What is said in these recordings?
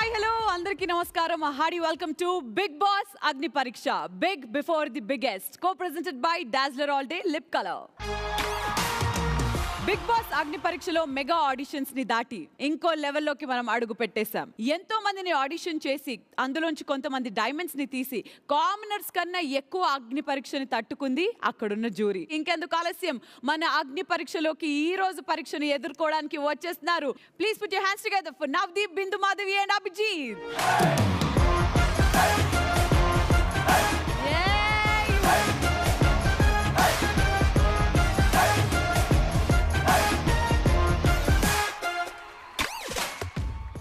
Hi hello అందరికీ నమస్కారం. Hearty welcome to Bigg Boss Agni Pariksha. Big before the biggest, co presented by Dazzler all day lip colour. Bigg Boss Agni పరీక్షలో mega auditions ని దాటి ఇంకో లెవెల్లోకి మనం అడుగు పెట్టేశాం. ఎంతో మందిని ఆడిషన్ చేసి అందులోంచి కొంతమంది డైమండ్స్ ని తీసి కామనర్స్ కన్నా ఎక్కువ అగ్ని పరీక్షని తట్టుకుంది అక్కడున్న జ్యూరీ. ఇంకెందుకు ఆలస్యం, మన అగ్ని పరీక్షలోకి ఈ రోజు పరీక్షను ఎదుర్కోవడానికి వచ్చేస్తున్నారు. Please put your hands together for Navdeep, Bindu Madhavi and Abhijeet.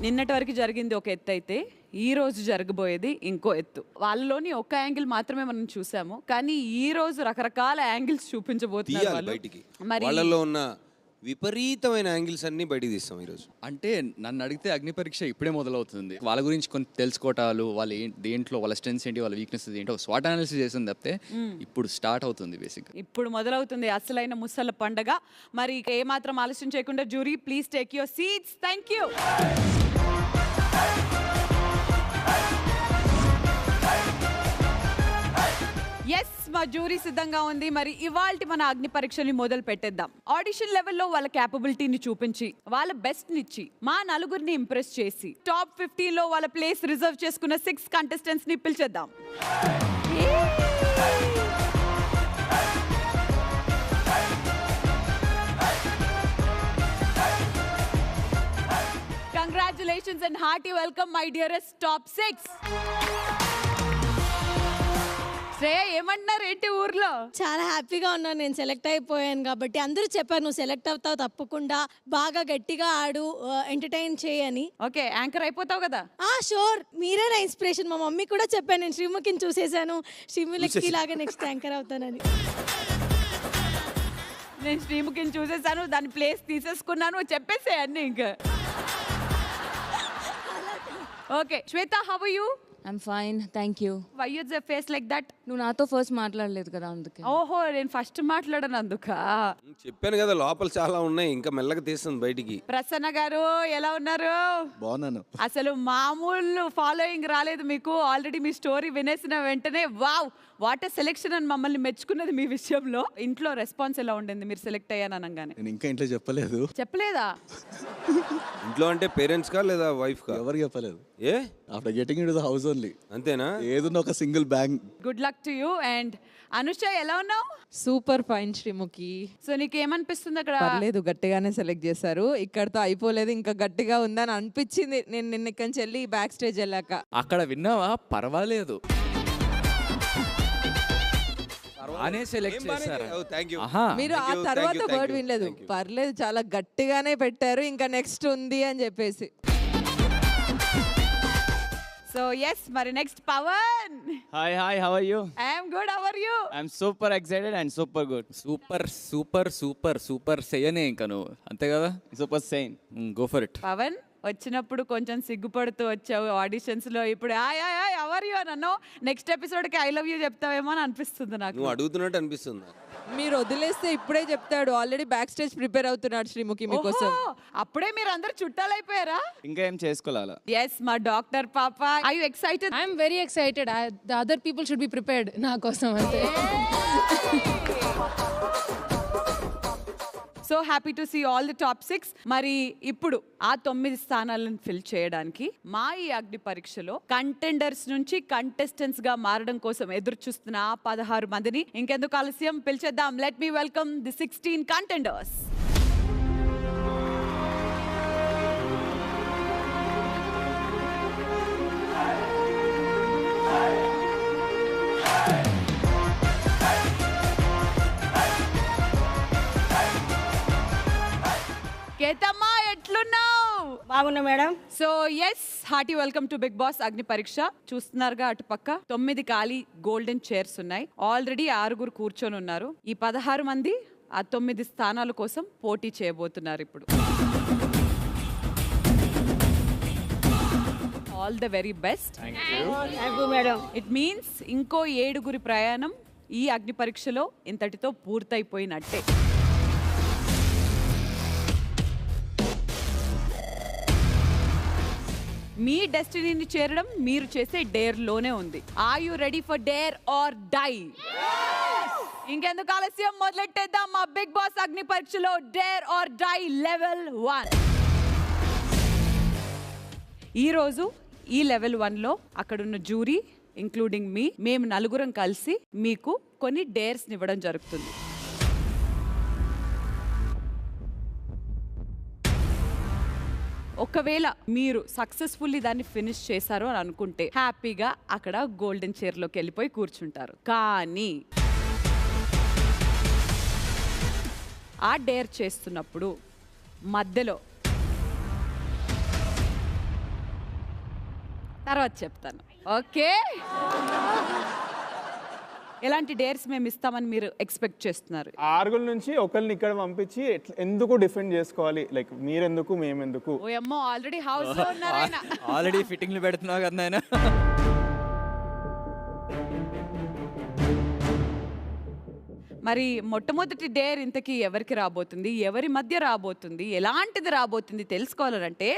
నిన్నటి వరకు జరిగింది ఒక ఎత్తు అయితే ఈ రోజు జరగబోయేది ఇంకో ఎత్తు. వాళ్ళలోని ఒక యాంగిల్ మాత్రమే మనం చూసాము, కానీ ఈ రోజు రకరకాల యాంగిల్స్ చూపించబోతున్నారు బయటికి. వాళ్ళలో ఉన్న విపరీతమైన యాంగిల్స్ అన్ని బయటికి తీస్తాం ఈరోజు. అంటే నన్ను అడిగితే అగ్ని పరీక్ష ఇప్పుడే మొదలవుతుంది. వాళ్ళ గురించి కొన్ని తెలుసుకోవటాలు, వాళ్ళు దేంట్లో వాళ్ళ స్ట్రెంగ్స్ ఏంటి, వాళ్ళ వీక్నెస్ ఏంటో స్వాట్ అనాలిసిస్ చేసింది తప్పితే ఇప్పుడు స్టార్ట్ అవుతుంది. బేసిక్ ఇప్పుడు మొదలవుతుంది అసలైన ముసళ్ళ పండగ. మరి ఏమాత్రం ఆలస్యం చేయకుండా jury please take your seats. Thank you. Yes, మా జ్యూరీ సిద్ధంగా ఉంది. మరి ఇవాల్టి మన అగ్ని పరీక్షని మొదలు పెట్టేద్దాం. ఆడిషన్ లెవెల్లో వాళ్ళ క్యాపబిలిటీని చూపించి వాళ్ళ బెస్ట్ నిచ్చి మా నలుగురిని ఇంప్రెస్ చేసి టాప్ 15 లో వాళ్ళ ప్లేస్ రిజర్వ్ చేసుకున్న 6 కంటెస్టెంట్స్ ని పిలిచేద్దాం. Congratulations and hearty welcome my dearest top 6. Shreya, ఏమంటున్నారు ఏంటి ఊర్లో? చాలా హ్యాపీగా ఉన్నాను, నేను సెలెక్ట్ అయిపోయాను కాబట్టి. అందరూ చెప్పారు నువ్వు సెలెక్ట్ అవుతావు, తప్పకుండా బాగా గట్టిగా ఆడు, ఎంటర్టైన్ చేయని. ఓకే, యాంకర్ అయిపోతావు కదా? షూర్, మీరే నా ఇన్స్పిరేషన్. మా మమ్మీ కూడా చెప్పాను, నేను శ్రీముఖిని చూసేసాను, శ్రీముఖి లాగా నెక్స్ట్ యాంకర్ అవుతానని. నేను శ్రీముఖిని చూసేసాను, దాని ప్లేస్ తీసేసుకున్నాను, చెప్పేసే అన్ని ఇంకా. Okay Shweta, how are you? I'm fine, thank you. Why is your face like that? నువ్వు నాతో ఫస్ట్ మాట్లాడలేదు కదా అందుకే. ఓహో, నేను ఫస్ట్ మాట్లాడను అందుక. చెప్పాను కదా లోపల చాలా ఉన్నాయి, ఇంకా మెల్లగా తీస్తుంది బయటికి. ప్రసన్న గారు ఎలా ఉన్నారు? బాగున్నాను. అసలు మామూలు ఫాలోయింగ్ రాలేదు మీకు. ఆల్రెడీ మీ స్టోరీ వినేసిన వెంటనే వావ్ వాట్ సెలెక్షన్ అని మమ్మల్ని మెచ్చుకున్నది మీ విషయంలో. ఇంట్లో రెస్పాన్స్ ఎలా ఉండింది మీరు సెలెక్ట్ అయ్యాను అనగానే? నేను ఇంకా ఇంట్లో చెప్పలేదు. చెప్పలేదా? ఇంట్లో అంటే పేరెంట్స్ కా లేదా వైఫ్ కా? ఎవరు చెప్పలేదు. ఏ after getting into the house only. అంతేనా? ఏదన్నా ఒక single bang. Good luck to you. And Anusha, ఎలా ఉన్నావు? Super fine Sreemukhi. సో నీకు ఏమనిపిస్తుంది అక్కడ? పర్లేదు, గట్టిగానే సెలెక్ట్ చేశారు. ఇక్కడతో అయిపోలేదు, ఇంకా గట్టిగా ఉందని అనిపించింది నేను నిన్న ఇక్కడి నుంచి వెళ్ళి బ్యాక్ స్టేజ్ వెళ్ళాక. అక్కడ విన్నావా? పర్వాలేదు అనే సెలెక్ట్ చేశారు. మీరు ఆ తర్వాత వర్డ్ వినలేదు. పర్లేదు, చాలా గట్టిగానే పెట్టారు, ఇంకా నెక్స్ట్ ఉంది అని చెప్పేసి. సో yes, మరి next Pawan. Hi, how are you? I am good, how are you? I'm super excited and super good. Super super super super చేయనే ఇంకా నువ్వు, అంతే కదా? Super sane. Go for it. Pavan, వచ్చినప్పుడు కొంచెం సిగ్గుపడుతూ వచ్చావు ఆడిషన్స్ లో, ఇప్పుడు ఎవరు యూ నన్ను నెక్స్ట్ ఎపిసోడ్ కి ఐ లవ్ యూ చెప్తావేమో అని అనిపిస్తుంది నాకు. నువ్వు అడుగుతున్నట్టు అనిపిస్తుంది. మీరు వదిలేస్తే ఇప్పుడే చెప్తాడు. ఆల్రెడీ బ్యాక్ స్టేజ్ ప్రిపేర్ అవుతున్నాడు శ్రీముఖి మీకోసం. అప్పుడే మీరు అందరు చుట్టాలైపోయారా? ఇంకా ఏం చేసుకోవాలా? ఎస్, మా డాక్టర్ పాప. Are you excited? I'm very excited. The other people should be prepared. నా కోసం అంతే. So happy to see all the top 6. మరి ఇప్పుడు ఆ 9 స్థానాలను ఫిల్ చేయడానికి మా ఈ అగ్ని పరీక్షలో కంటెండర్స్ నుంచి కంటెస్టెంట్స్ గా మారడం కోసం ఎదురు చూస్తున్న 16 మందిని ఇంకెందుకు ఆలస్యం పిలిచేద్దాం. Let me welcome the 16 contenders. కేతమ్మా, ఎట్లున్నావు? బాగున్నా madam. So yes, hearty welcome to Bigg Boss Agni Pariksha. చూస్తున్నారుగా అటుపక్క 9 ఖాళీ గోల్డెన్ చైర్స్ ఉన్నాయి. ఆల్రెడీ 6 కూర్చొని ఉన్నారు. ఈ 16 మంది ఆ 9 స్థానాల కోసం పోటీ చేయబోతున్నారు ఇప్పుడు. All the very best. It means ఇంకో 7 ప్రయాణం ఈ అగ్ని పరీక్షలో ఇంతటితో పూర్తయిపోయినట్టే. మీ డెస్టినీని చేరడం మీరు చేసే డేర్ లోనే ఉంది. Are you ready for dare or die? ఇంకెందుకు ఆలస్యం, మొదలెట్టేద్దాం మా బిగ్ బాస్ అగ్ని పరీక్షలో డేర్ ఆర్ డై లెవెల్ 1. ఈరోజు ఈ లెవెల్ 1లో అక్కడున్న జ్యూరీ ఇంక్లూడింగ్ మేము నలుగురం కలిసి మీకు కొన్ని డేర్స్ ఇవ్వడం జరుగుతుంది. ఒకవేళ మీరు సక్సెస్ఫుల్లీ దాన్ని ఫినిష్ చేశారు అని అనుకుంటే హ్యాపీగా అక్కడ గోల్డెన్ చైర్లోకి వెళ్ళిపోయి కూర్చుంటారు. కానీ ఆ డేర్ చేస్తున్నప్పుడు మధ్యలో తర్వాత చెప్తాను, ఓకే? ఎలాంటి డేర్స్ మేము ఇస్తామని మీరు ఎక్స్పెక్ట్ చేస్తున్నారు? ఆరుగుల నుంచి ఒకరిని ఇక్కడ పంపించి ఎందుకు డిఫెండ్ చేసుకోవాలి, లైక్ మీరెందుకు మేమెందుకు? ఓ అమ్మో, ఆల్రెడీ హౌస్ లో ఉన్నారు ఆయన. ఆల్రెడీ ఫిట్టింగ్లు పెడుతున్నావు కదా నాయన. మరి మొట్టమొదటి డేర్ ఇంతకీ ఎవరికి రాబోతుంది, ఎవరి మధ్య రాబోతుంది, ఎలాంటిది రాబోతుంది తెలుసుకోవాలంటే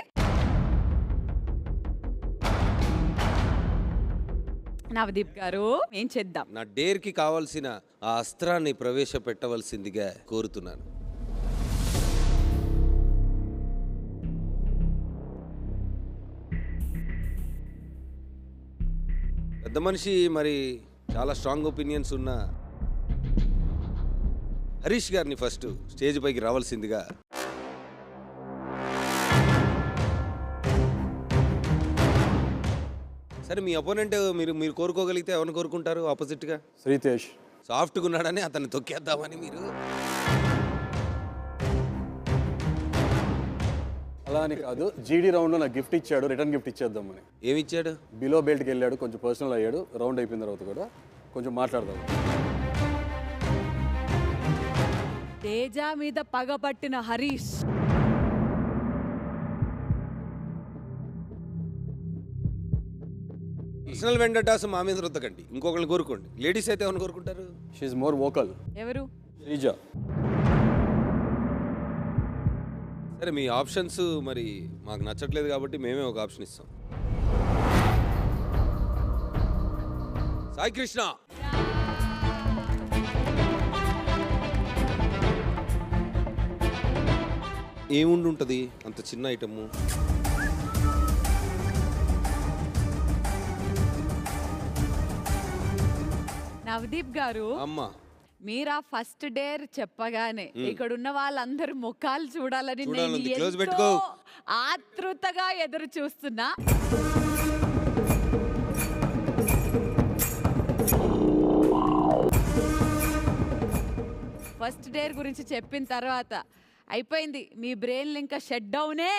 నవదీప్ గారు ఏం చేద్దాం? నా డేర్కి కావాల్సిన ఆ అస్త్రాన్ని ప్రవేశపెట్టవలసిందిగా కోరుతున్నాను. పెద్ద మనిషి, మరి చాలా స్ట్రాంగ్ ఒపీనియన్స్ ఉన్న హరీష్ గారిని ఫస్ట్ స్టేజ్ పైకి రావాల్సిందిగా. సరే, మీ అపోనెంట్ మీరు కోరుకోగలిగితే ఎవరిని కోరుకుంటారు ఆపోజిట్గా? శ్రీతేష్ సాఫ్ట్గా ఉన్నాడని అతన్ని తొక్కేద్దామని మీరు? అలా అని కాదు, జీడీ రౌండ్లో నాకు గిఫ్ట్ ఇచ్చాడు, రిటర్న్ గిఫ్ట్ ఇచ్చేద్దామని. ఏమి ఇచ్చాడు? బిలో బెల్ట్కి వెళ్ళాడు, కొంచెం పర్సనల్ అయ్యాడు. రౌండ్ అయిపోయిన తర్వాత కూడా కొంచెం మాట్లాడదాం. తేజా మీద పగపట్టిన హరీష్ పర్సనల్ వెండటాస్ మా మీద రుద్దకండి, ఇంకొకరిని కోరుకోండి. లేడీస్ అయితే ఎవరిని కోరుకుంటారు? She more vocal. ఎవరు? శ్రీజ. సరే, మీ ఆప్షన్స్ మరి మాకు నచ్చట్లేదు కాబట్టి మేమే ఒక ఆప్షన్ ఇస్తాం. సాయి కృష్ణ. ఏముండుంటది అంత చిన్న ఐటము? నవదీప్ గారు, అమ్మా, మీరా ఫస్ట్ డేర్ చెప్పగానే ఇక్కడున్న వాళ్ళందరూ ముఖాలు చూడాలని చూడాలంది. నేను క్లోజ్ ఎంతో పెట్టుకో. ఆతృతగా ఎదురు చూస్తున్నా. ఫస్ట్ డేర్ గురించి చెప్పిన తర్వాత అయిపోయింది, మీ బ్రెయిన్లు ఇంకా షట్ డౌనే.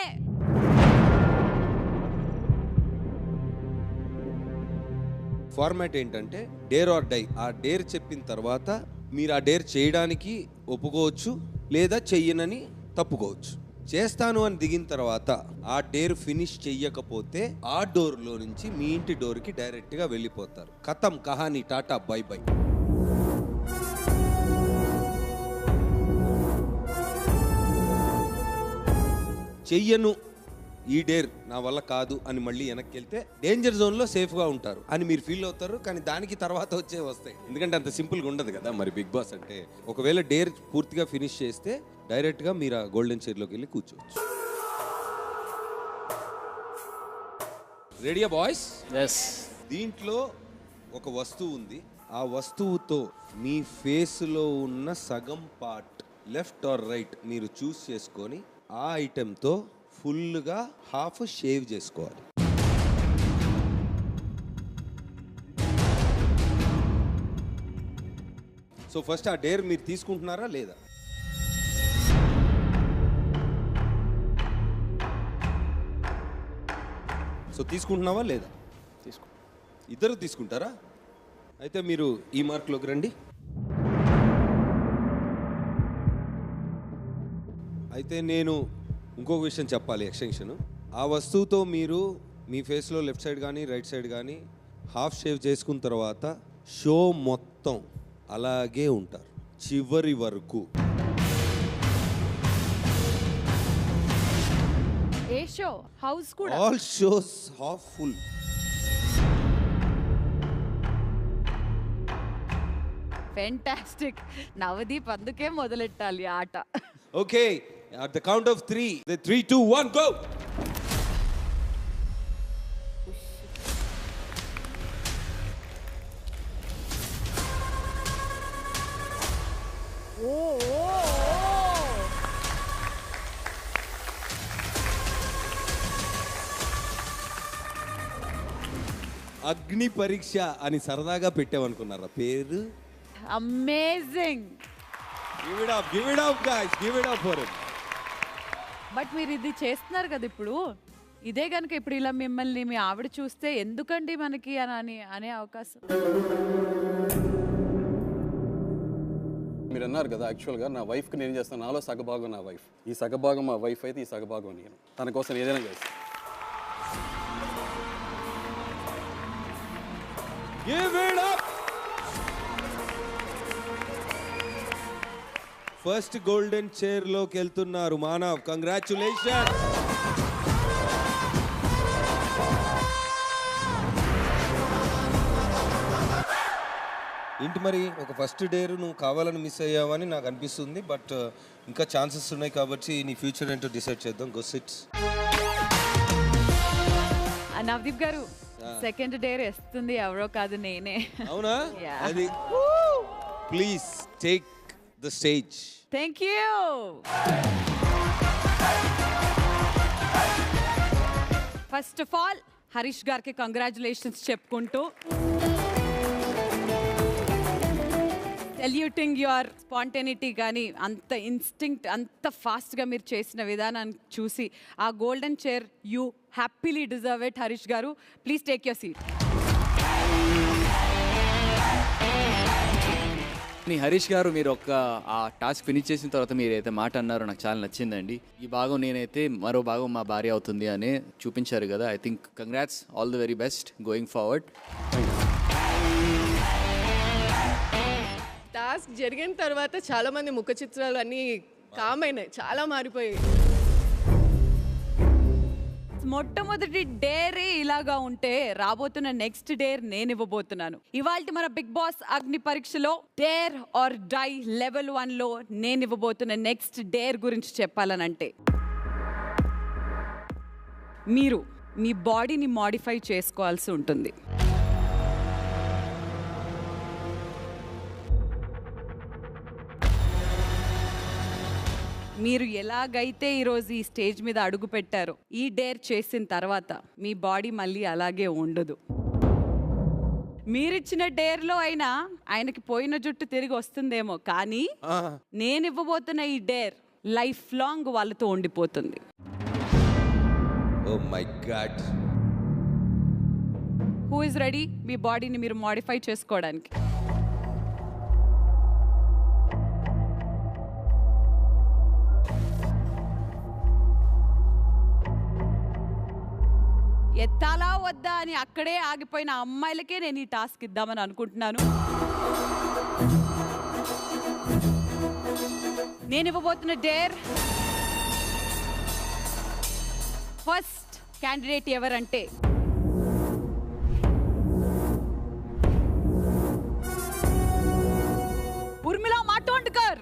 ఫార్మాట్ ఏంటంటే డేర్ ఆర్ డై. ఆ డేర్ చెప్పిన తర్వాత మీరు ఆ డేర్ చేయడానికి ఒప్పుకోవచ్చు, లేదా చెయ్యనని తప్పుకోవచ్చు. చేస్తాను అని దిగిన తర్వాత ఆ డేర్ ఫినిష్ చెయ్యకపోతే ఆ డోర్లో నుంచి మీ ఇంటి డోర్కి డైరెక్ట్గా వెళ్ళిపోతారు. ఖతం, కహానీ, టాటా, బై బై. చెయ్యను, ఈ డేర్ నా వల్ల కాదు అని మళ్ళీ వెనక్కి వెళ్తే డేంజర్ జోన్లో సేఫ్గా ఉంటారు అని మీరు ఫీల్ అవుతారు. కానీ దానికి తర్వాత వచ్చే వస్తాయి, ఎందుకంటే అంత సింపుల్గా ఉండదు కదా మరి బిగ్ బాస్ అంటే. ఒకవేళ డేర్ పూర్తిగా ఫినిష్ చేస్తే డైరెక్ట్గా మీరు ఆ గోల్డెన్ చైర్లోకి వెళ్ళి కూర్చోవచ్చు. రెడీయా బాయ్స్? ఎస్. దీంట్లో ఒక వస్తువు ఉంది. ఆ వస్తువుతో మీ ఫేస్లో ఉన్న సగం పార్ట్ లెఫ్ట్ ఆర్ రైట్ మీరు చూస్ చేసుకొని ఆ ఐటెంతో ఫుల్గా హాఫ్ షేవ్ చేసుకోవాలి. సో ఫస్ట్ ఆ డేర్ మీరు తీసుకుంటున్నారా లేదా? సో తీసుకుంటున్నావా లేదా? ఇద్దరు తీసుకుంటారా? అయితే మీరు ఈ మార్క్లోకి రండి. అయితే నేను ఇంకొక విషయం చెప్పాలి, ఎక్స్టెన్షన్. ఆ వస్తువుతో మీరు మీ ఫేస్లో లెఫ్ట్ సైడ్ కానీ రైట్ సైడ్ కానీ హాఫ్ షేవ్ చేసుకున్న తర్వాత షో మొత్తం అలాగే ఉంటారు చివరి వరకు. ఏ షో? షో హౌస్ కూడా all shows half full. Fantastic. Navdeep అందుకే మొదలెట్టాలి ఆట. Okay, at the count of 3, 3, 2, 1, go. అగ్ని పరీక్ష అని సరదాగా పెట్టామనుకున్నారా పేరు? Amazing. Give it up guys, give it up for him. But మీరు ఇది చేస్తున్నారు కదా ఇప్పుడు, ఇదే కనుక ఇప్పుడు ఇలా మిమ్మల్ని మీ ఆవిడ చూస్తే ఎందుకండి మనకి అని అనే అవకాశం. మీరు అన్నారు కదా, యాక్చువల్గా నా వైఫ్కి నేను చేస్తాను, నాలో సగభాగం నా వైఫ్, ఈ సగభాగం మా వైఫ్ అయితే ఈ సగభాగం నేను, తన కోసం ఏదైనా చేస్తాను. Give it up. First golden chair లోకి వెళ్తున్నారు మానవ్. కంగ్రాచులేషన్. ఏంటి మరి ఒక ఫస్ట్ డేర్ నువ్వు కావాలని మిస్ అయ్యావని నాకు అనిపిస్తుంది, బట్ ఇంకా ఛాన్సెస్ ఉన్నాయి కాబట్టి నీ ఫ్యూచర్ ఏంటో డిసైడ్ చేద్దాం. Go SIT. నవదీప్ గారు, సెకండ్ డేర్ వస్తుంది, ఎవరో కాదు నేనే. అవునా? Yeah. అది please take the stage. Thank you. First of all Harish గారికి కంగ్రాచులేషన్స్ చెప్పుకుంటూ, సెల్యూటింగ్ యువర్ స్పాంటేనిటీ, కానీ అంత ఇన్స్టింక్ట్ అంత ఫాస్ట్గా మీరు చేసిన విధానాన్ని చూసి ఆ golden chair you happily deserve it. Harish గారు, please take your seat. Harish గారు, మీరు ఆ టాస్క్ ఫినిష్ చేసిన తర్వాత మీరు అయితే మాట అన్నారో నాకు చాలా నచ్చిందండి. ఈ భాగం నేనైతే, మరో భాగం మా భార్య అవుతుంది అనే చూపించారు కదా. I think congrats, all the very best going forward. Task జరిగిన తర్వాత చాలా మంది ముఖ చిత్రాలు అన్నీ కామ్ అయినాయి, చాలా మారిపోయాయి. మొట్టమొదటి డేరే ఇలాగా ఉంటే రాబోతున్న నెక్స్ట్ డేర్ నేను ఇవ్వబోతున్నాను. ఇవాల్టి మన బిగ్ బాస్ అగ్ని పరీక్షలో డేర్ ఆర్ డై లెవెల్ 1లో నేను ఇవ్వబోతున్న నెక్స్ట్ డేర్ గురించి చెప్పాలనంటే, మీరు మీ బాడీని మాడిఫై చేసుకోవాల్సి ఉంటుంది. మీరు ఎలాగైతే ఈరోజు ఈ స్టేజ్ మీద అడుగు పెట్టారో, ఈ డేర్ చేసిన తర్వాత మీ బాడీ మళ్ళీ అలాగే ఉండదు. మీరిచ్చిన డేర్లో అయినా ఆయనకి పోయిన జుట్టు తిరిగి వస్తుందేమో, కానీ నేను ఇవ్వబోతున్న ఈ డేర్ లైఫ్ లాంగ్ వాళ్ళతో ఉండిపోతుంది. Oh my god. Who is ready మీ బాడీని మీరు మాడిఫై చేసుకోవడానికి? ఎత్తాలా వద్దా అని అక్కడే ఆగిపోయిన అమ్మాయిలకే నేను ఈ టాస్క్ ఇద్దామని అనుకుంటున్నాను. నేను ఇవ్వబోతున్న డేర్, ఫస్ట్ క్యాండిడేట్ ఎవరంటే ఉర్మిళా మాటోండ్కర్.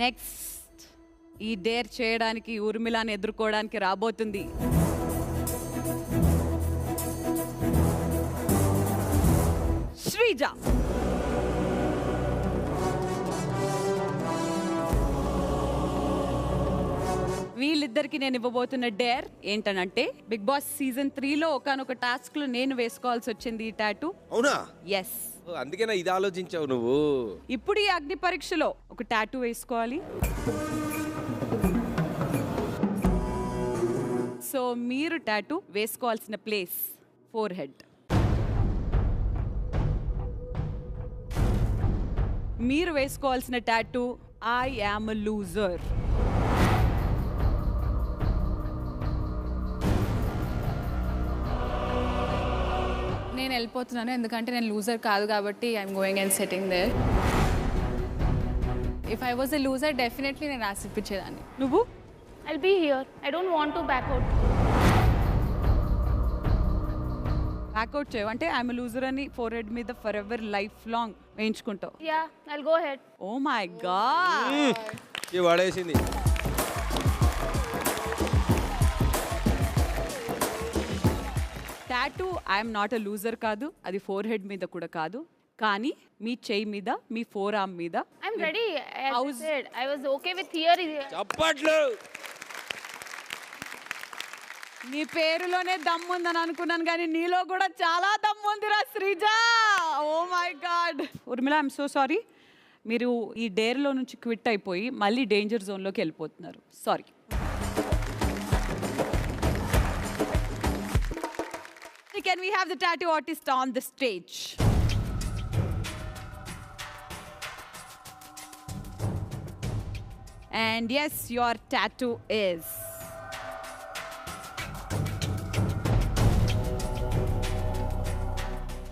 నెక్స్ట్ ఈ డేర్ చేయడానికి, ఉర్మిళాని ఎదుర్కోవడానికి రాబోతుంది శ్రీజ. వీళ్ళిద్దరికి నేను ఇవ్వబోతున్న డేర్ ఏంటనంటే, బిగ్ బాస్ సీజన్ 3లో ఒకనొక టాస్క్ లో నేను వేసుకోవాల్సి వచ్చింది ఈ టాటూ. అవునా? ఎస్. అందుకేనా ఇది ఆలోచించావు నువ్వు? ఇప్పుడు ఈ అగ్ని పరీక్షలో ఒక టాటూ వేసుకోవాలి. సో మీరు టాటూ వేసుకోవాల్సిన ప్లేస్ ఫోర్ హెడ్. మీరు వేసుకోవాల్సిన tattoo I am a loser. నేను వెళ్ళిపోతున్నాను, ఎందుకంటే నేను లూజర్ కాదు కాబట్టి I'm going and setting there. If I was a loser definitely నేను రాసిప్పించేదాన్ని. నువ్వు I'll be here. I don't want to back out. Back out చేయవు అంటే ఐఎమ్ లూజర్ అని ఫోర్ హెడ్ మీద ఫర్ ఎవర్ లైఫ్ లాంగ్ వేయించుకుంటావు. Yeah, I'll go ahead. Oh my god, ఈ వాడేసింది. Tattoo I'm not a loser కాదు, అది ఫోర్ హెడ్ మీద కూడా కాదు, కానీ మీ చెయ్యి మీద, మీ ఫోర్ ఆర్మ్ మీద. I'm ready. As I said, I was okay with here. చప్పట్లు. నీ పేరులోనే దమ్ముందని అనుకున్నాను కానీ నీలో కూడా చాలా దమ్ముందిరా Sreeja. Oh my god. Urmila, I'm so sorry, మీరు ఈ డేర్లో నుంచి క్విట్ అయిపోయి మళ్ళీ డేంజర్ జోన్లోకి వెళ్ళిపోతున్నారు. Sorry. Can we have the tattoo artist on the stage? And yes, your tattoo is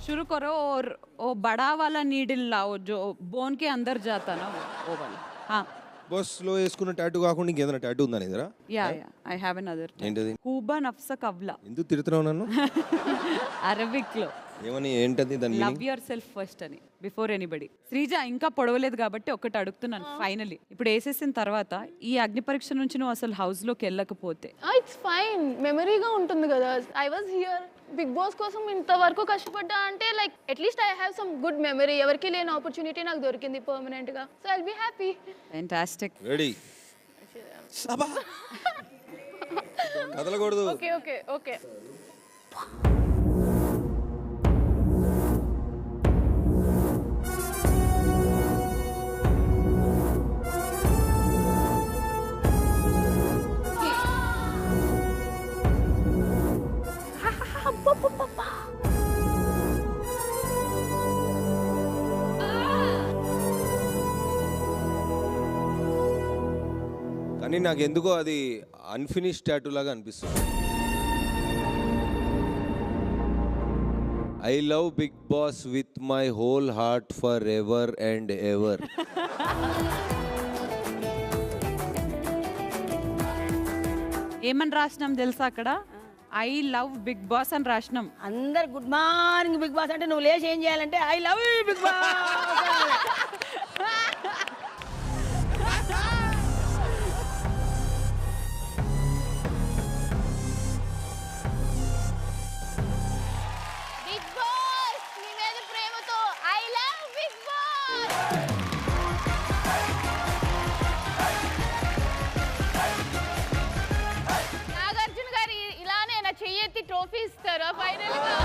शुरू करो और वो बड़ा वाला नीडल लाओ जो बोन के अंदर जाता ना, वो वाला. हाँ, బస్సులో వేసుకున్న టాటూ కాకుండా ఇంకేదైనా టాటూ ఉందా నీ దగ్గర? yeah, I have another. ఏంటది? కూబా నఫ్స కవ్లా. ఎందుకు తిడుతున్నావు నన్ను? అరబిక్ లో ఏమని, ఏంటది దాని love meaning? Your self first అని, బిఫోర్ ఎనీబడి. శ్రీజ, ఇంకా పొడవలేదు కాబట్టి ఒకటి అడుగుతున్నాను ఫైనలీ. ఇప్పుడు వేసేసిన తర్వాత ఈ అగ్ని పరీక్ష నుంచి నువ్వు అసలు హౌస్ లోకి వెళ్ళకపోతే It's fine. మెమరీగా ఉంటుంది కదా. I was here. Bigg Boss కోసం ఇంతవరకు కష్టపడ్డా అంటే like at least I have some good memory. ఎవరికి లేని ఆపర్చునిటీ నాకు దొరికింది పర్మనెంట్ గా. So I'll be happy. Fantastic. Ready. కదలకూడదు. Okay okay okay. కానీ నాకు ఎందుకో అది అన్ఫినిష్ టాటూ లాగా అనిపిస్తుంది. I love Bigg Boss with my whole heart forever and ever. ఏమని రాసినాం తెలుసా అక్కడ? ఐ లవ్ బిగ్ బాస్ అని రాసినాం. అందరు గుడ్ మార్నింగ్ బిగ్ బాస్ అంటే నువ్వు లేచి ఏం చేయాలంటే I love you Bigg Boss. Bigg Boss నీ మీద ప్రేమతో I love Bigg Boss. Nagarjuna గారు ఇలానే నా చెయ్యెత్తి ట్రోఫీ ఇస్తారా ఫైనల్ గా?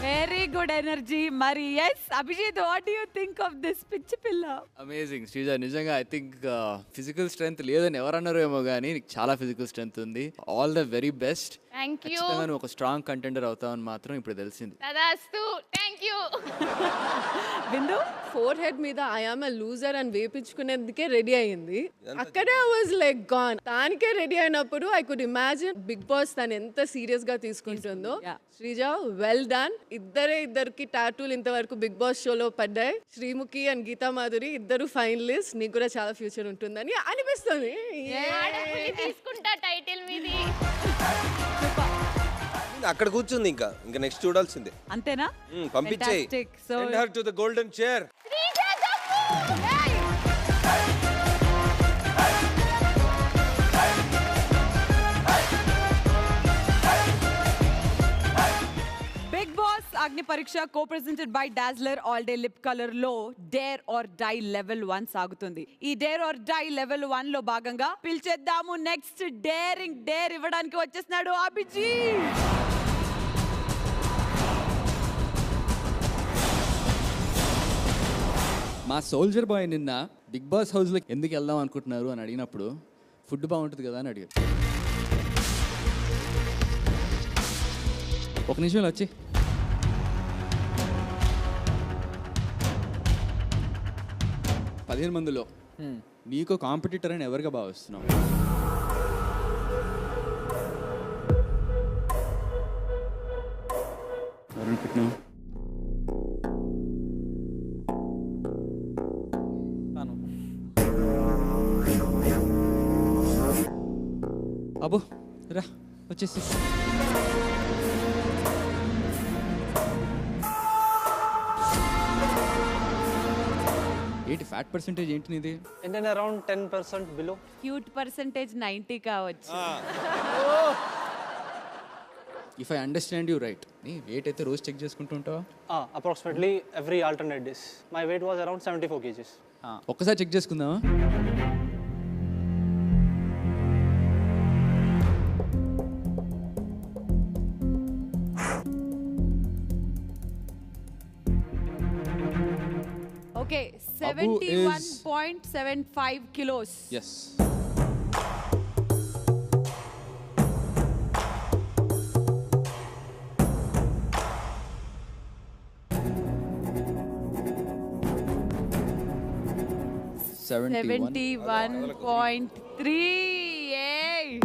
Very good energy. మరి yes Abhijeet, what do you think of this పిచ్చి పిల్ల? అమేజింగ్ శ్రీజ, నిజంగా ఐ థింక్ ఫిజికల్ స్ట్రెంత్ లేదని ఎవరన్నారో ఏమో కానీ నీకు చాలా ఫిజికల్ స్ట్రెంత్ ఉంది. All the very best. Thank you. ఖచ్చితంగా నువ్వు ఒక స్ట్రాంగ్ కంటెండర్ అవుతావని మాత్రం ఇప్పుడు తెలిసింది. తదాస్తు. Thank you. Bindu forehead మీద ఐ ఆమ్ ఎ లూజర్ అని వేపించుకునేందుకే రెడీ అయింది. అక్కడే ఐ వాజ్ లైక్ గాన్. దానికే రెడీ అయినప్పుడు I could imagine Bigg Boss తను ఎంత సీరియస్ గా తీసుకుంటుందో. Sreeja, well done. ఇద్దరికి టాటూలు ఇంతవరకు బిగ్ బాస్ షోలో పడ్డాయి. శ్రీముఖి అండ్ గీతా మాధురి ఇద్దరు ఫైనలిస్ట్. నీకు కూడా చాలా ఫ్యూచర్ ఉంటుందని అనిపిస్తుంది. తీసుకుంటా టైటిల్ మీది. అక్కడ కూర్చుంది, ఇంకా నెక్స్ట్ చూడాల్సిందే. అంతేనా? పంపించేయ్. Send her to the golden chair. Bigg Boss Agni Pariksha co presented by Dazzler all day lip colour లో డేర్ ఆర్ డై లెవెల్ 1 సాగుతుంది. ఈ డేర్ ఆర్ డై లెవెల్ 1 లో భాగంగా పిలిచేద్దాము నెక్స్ట్ డేరింగ్ డేర్ ఇవ్వడానికి వచ్చేస్తున్నాడు అభిజిత్. మా సోల్జర్ బాయ్ నిన్న బిగ్ బాస్ హౌస్లో ఎందుకు వెళ్దాం అనుకుంటున్నారు అని అడిగినప్పుడు ఫుడ్ బాగుంటుంది కదా అని అడిగారు. ఒక నిమిషంలో వచ్చి పదిహేను మందిలో నీకు కాంపిటీటర్ అని ఎవరిగా భావిస్తున్నావు? ఎవరనుకుంటున్నావు? అబ్బో రా వచ్చేసి. ఏంటి ఫ్యాట్ పర్సెంటేజ్ ఏంటి నీది? ఏంటంటే అరౌండ్ 10% బిలో. క్యూట్ పర్సెంటేజ్ 90 కావచ్చు. If I understand you right, నీ వెయిట్ అయితే రోజు చెక్ చేసుకుంటూ ఉంటావా? Approximately every alternate days. My weight was around 74 kgs. ఒక్కసారి చెక్ చేసుకుందామా? Okay, Abu is 71.75 kilos. Yes. $71.3.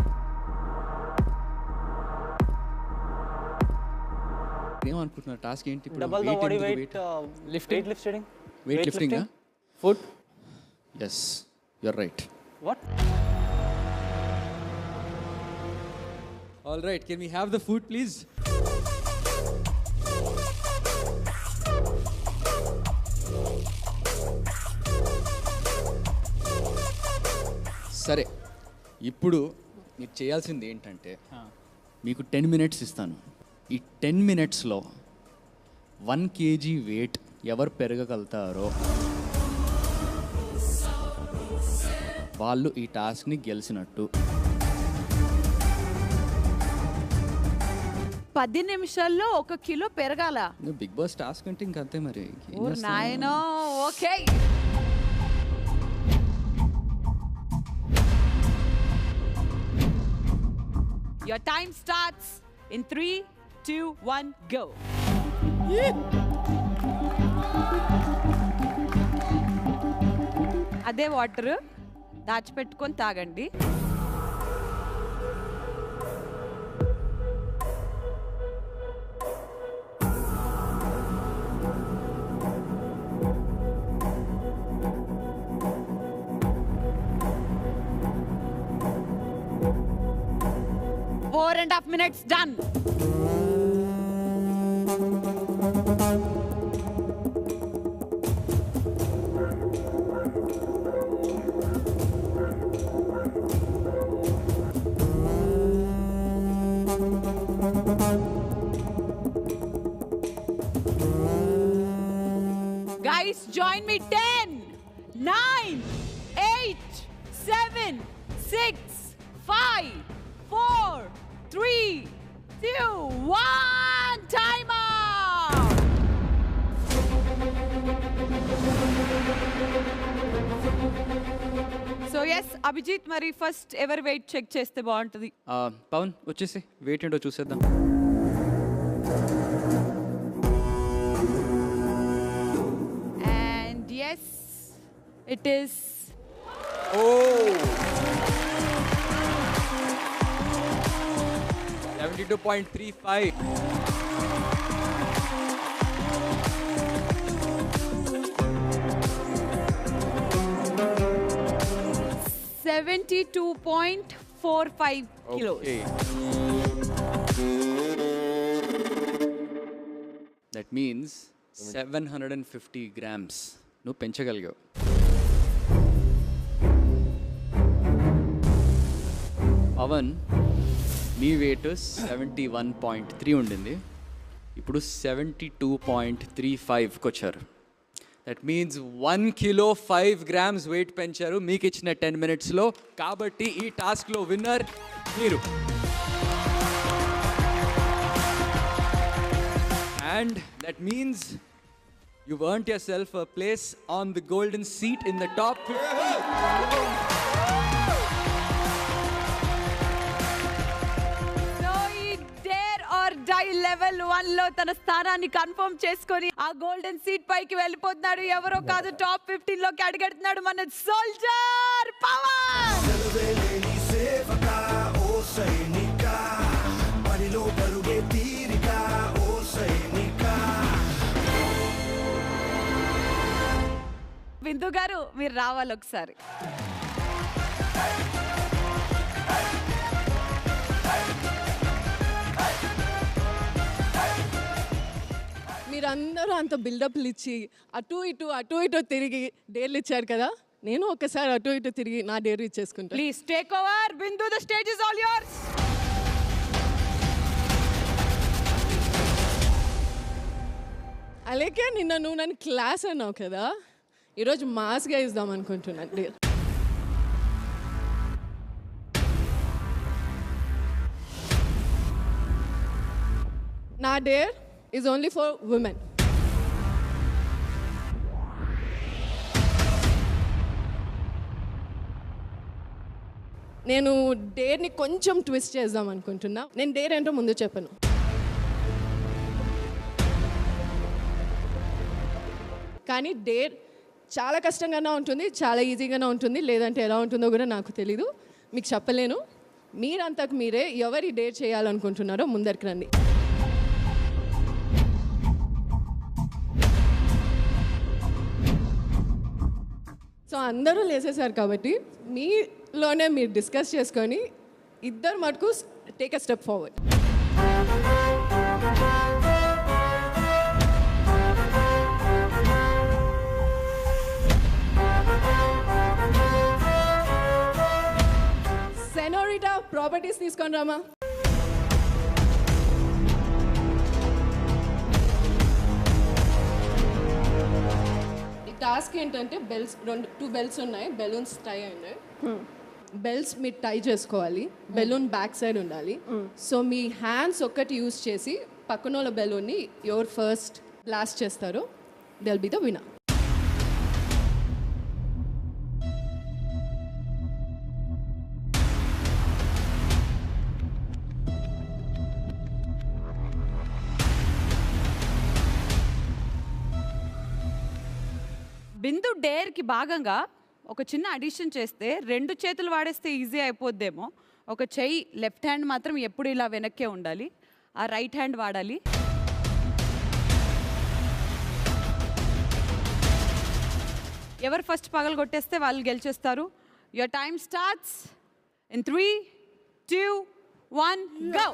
ఏమనుకుంటున్నా టాస్క్ ఏంటి ఇప్పుడు? Double the body weight lifting. Weight lifting. Foot. Yes, you are right. What? All right, can we have the food please? సరే, ఇప్పుడు మీరు చేయాల్సింది ఏంటంటే మీకు 10 minutes ఇస్తాను. ఈ 10 minutesలో 1 kg వెయిట్ ఎవరు పెరగగలుగుతారో వాళ్ళు ఈ టాస్క్ని గెలిచినట్టు. 10 నిమిషాల్లో 1 కిలో పెరగాల. బిగ్ బాస్ టాస్క్ అంటే ఇంకంతే మరి. ఓ నాయనో. Okay, your time starts in 3, 2, 1, go. అదే వాటర్ దాచిపెట్టుకొని తాగండి. Four and a half minutes done. Guys, join me. 10, 9, 8, 7, 6, 5, 4, 3, 2, 1. Time out. So yes, Abhijit, మరి ఫస్ట్ ఎవర్ వెయిట్ చెక్ చేస్తే బాగుంటుంది? పవన్ వచ్చేసి వెయిట్ ఏంటో చూసేద్దాం. And yes, it is. Oh! 72.35. $72.45 kilos. Okay. That means 750 grams. నువ్వు పెంచగలిగావు. పవన్, మీ wait 71.3 ఉండింది, ఇప్పుడు 72.35కి వచ్చారు. That means 1 kilo 5 grams weight పెంచారు మీకు ఇచ్చిన 10 minutesలో. కాబట్టి ఈ టాస్క్లో విన్నర్ మీరు. And that means you've earned yourself a place on the golden seat in the top 50. Level 1 లో తన స్థానాన్ని కన్ఫర్మ్ చేసుకొని ఆ గోల్డెన్ సీట్ పైకి వెళ్ళిపోతున్నాడు. ఎవరో కాదు, టాప్ 15 లోకి అడుగెడుతున్నాడు మన సోల్జర్ పవన్. బిందు గారు, మీరు రావాలి ఒకసారి. మీరందరూ అంత బిల్డప్లు ఇచ్చి అటు ఇటు తిరిగి డేర్లు ఇచ్చారు కదా, నేను ఒకసారి అటు ఇటు తిరిగి నా డేర్ ఇచ్చేసుకుంటాను. Please take over. Bindu, the stage is all yours. అలాగే నిన్న నువ్వు నన్ను క్లాస్ అన్నావు కదా, ఈరోజు మాస్గా ఇద్దాం అనుకుంటున్నాను డేర్. నా dare is only for women. నేను డేర్ని కొంచెం ట్విస్ట్ చేద్దాం అనుకుంటున్నా. నేను డేర్ ఏంటో ముందు చెప్పను. కానీ డేర్ చాలా కష్టంగానే ఉంటుంది, చాలా ఈజీగానే ఉంటుంది, లేదంటే ఎలా ఉంటుందో కూడా నాకు తెలీదు, మీకు చెప్పలేను. మీరంతకు మీరే ఎవరి డేర్ చేయాలనుకుంటున్నారో ముందరికి రండి. సో అందరూ లేసేసారు కాబట్టి మీలోనే మీరు డిస్కస్ చేసుకొని ఇద్దరు మటుకు take a step forward. Senorita properties తీసుకొని రామా. టాస్క్ ఏంటంటే బెల్స్, 2 బెల్స్ ఉన్నాయి, బెలూన్స్ టై అయినాయి. బెల్స్ మీరు టై చేసుకోవాలి, బెలూన్ బ్యాక్ సైడ్ ఉండాలి. సో మీ హ్యాండ్స్ ఒక్కటి యూజ్ చేసి పక్కన బెలూన్ని ఎవరు ఫస్ట్ బ్లాస్ట్ చేస్తారో they will be the winner. Bindu డేర్కి భాగంగా ఒక చిన్న అడిషన్ చేస్తే 2 చేతులు వాడేస్తే ఈజీ అయిపోద్దేమో. ఒక చెయ్యి లెఫ్ట్ హ్యాండ్ మాత్రం ఎప్పుడు ఇలా వెనక్కే ఉండాలి, ఆ రైట్ హ్యాండ్ వాడాలి. ఎవరు ఫస్ట్ పగలు కొట్టేస్తే వాళ్ళు గెలిచేస్తారు. Your time starts in 3, 2, 1 go.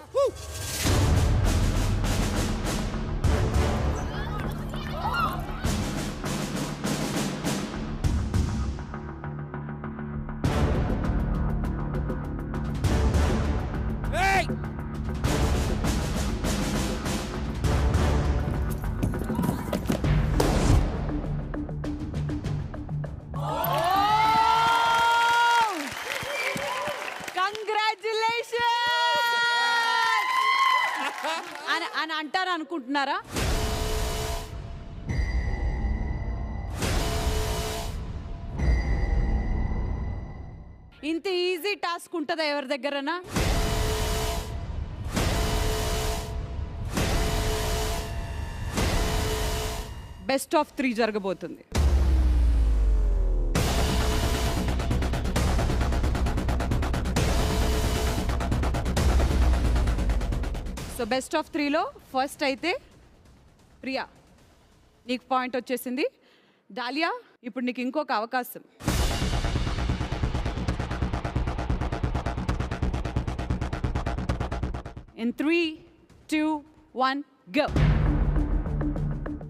అని అంటారు అనుకుంటున్నారా? ఇంత ఈజీ టాస్క్ ఉంటుందా ఎవరి దగ్గరనా? బెస్ట్ ఆఫ్ 3 జరగబోతుంది. సో బెస్ట్ ఆఫ్ 3లో ఫస్ట్ అయితే ప్రియా, నీకు పాయింట్ వచ్చేసింది. డాలియా, ఇప్పుడు నీకు ఇంకొక అవకాశం. In 3, 2, 1 go.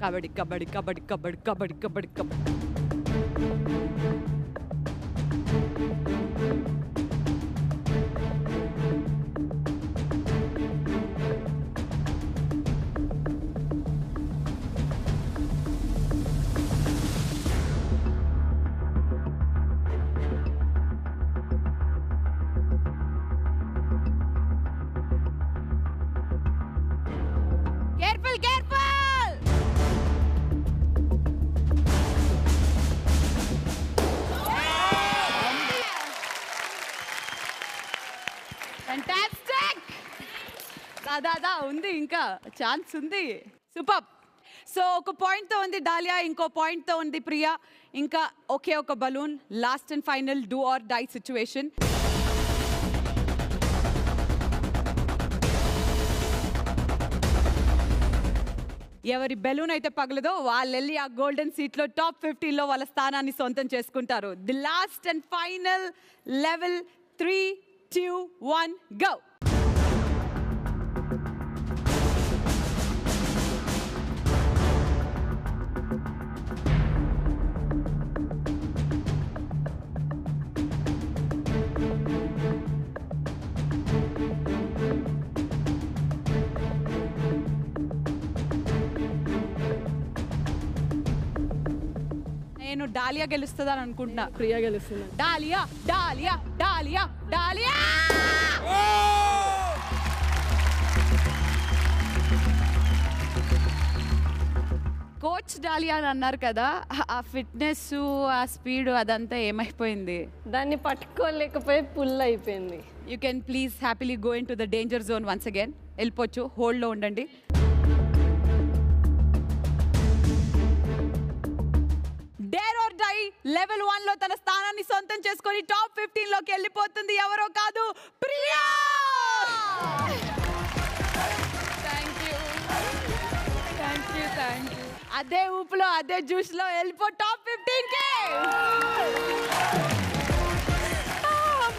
Kabaddi kabaddi kabaddi kabaddi kabaddi kabaddi kabaddi. Careful, careful! Fantastic! దాదా ఉంది, ఇంకా ఛాన్స్ ఉంది. సూపర్. సో ఒక పాయింట్తో ఉంది డాలియా, ఇంకో పాయింట్తో ఉంది ప్రియా, ఇంకా ఒకే ఒక balloon. Last and final do or die situation. ఎవరి బెలూన్ అయితే పగలదో వాళ్ళు వెళ్ళి ఆ గోల్డెన్ సీట్లో టాప్ 15లో వాళ్ళ స్థానాన్ని సొంతం చేసుకుంటారు. The last and final level 3, 2, 1 go. Dahlia గెలుస్తుందని అనుకుంటున్నా. ప్రియా గెలుస్తుంది. Dahlia dahlia dahlia dahlia. Coach dahlia అని అన్నారు కదా, ఆ ఫిట్నెస్ ఆ స్పీడ్ అదంతా ఏమైపోయింది? దాన్ని పట్టుకోలేకపోయి పుల్ అయిపోయింది. You can please happily go in to the danger zone once again. వెళ్ళిపోవచ్చు, హోల్డ్లో ఉండండి. డేర్ ఆర్ డై లెవెల్ 1 లో తన స్థానాన్ని సొంతం చేసుకొని టాప్ 15 లోకి వెళ్ళిపోతుంది. ఎవరో కాదు, ప్రియా. Thank you. అదే ఊపులో అదే జ్యూస్ లో వెళ్ళిపో టాప్ 15 కి.